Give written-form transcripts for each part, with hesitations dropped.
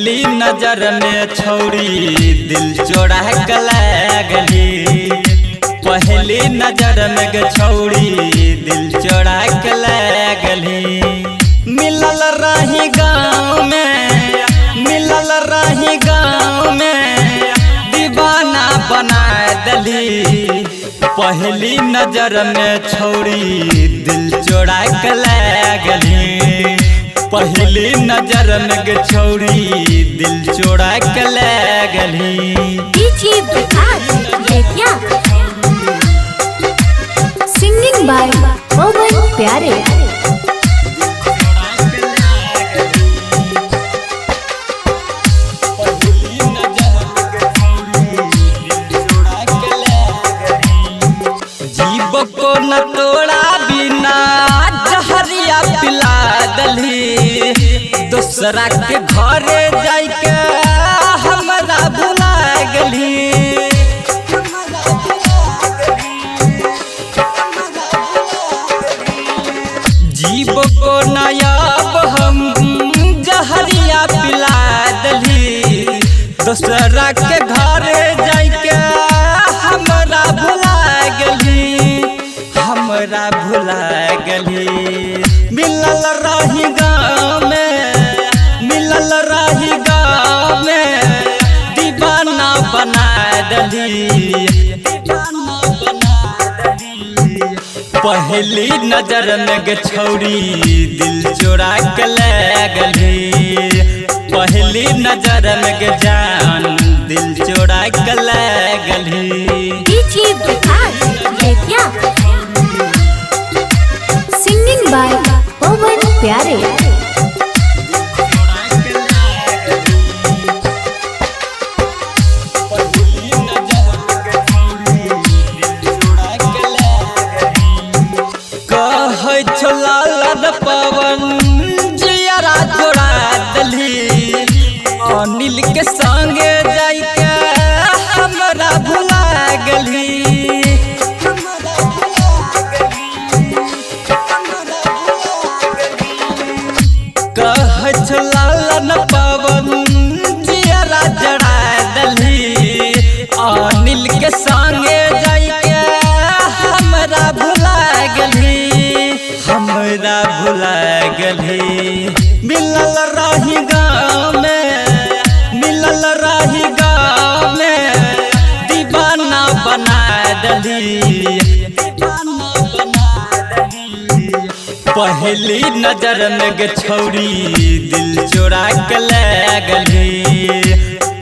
पहली नजर में छौरी दिल चोरा के लगली। पहली नजर में छौरी दिल चोरा के लगली। मिलल रही गाँव में, मिलल रही गाँव में, दीवाना बना दली। पहली नजर में छौरी दिल चोरा के लगली। पहली नजर में छौरी दिल चोरा के लगली। सिंगिंग बाय पवन प्यारे। जीव को न तोड़ा बिना जहरिया पिला दली। दूसरा के घरे जाके हमरा भुला गली। जीव को नयाब हम जहरिया पिला दली। दूसरा के घरे जाके हमरा भुला गली, हमरा भुला गली। मिलल रही गाँव में, मिलल रही गाँव में, दीवाना बना दली। पहली नजर में छौरी दिल चोरा के लगली। पहली नजर में जान दिल चोरा के लगली। सिंगिंग बाय पवन प्यारे। कहे छोला लद पवन जियरा जोड़ा दली। अनिल के संगे जाके हमरा भुला गली। कहे छोला लद पवन जियरा जोड़ा दली। अनिल के संगे जाके हमरा भुला गली, हमरा भुला गली। मिलल रही गाँव में, मिलल रही गाँव में, दीवाना बना दली। पहली नजर में छौरी दिल चोरा के लगली।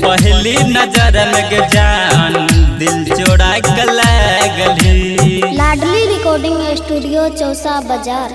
पहली नजर में जान दिल चोरा के लगली। लाडली रिकॉर्डिंग स्टूडियो चौसा बाजार।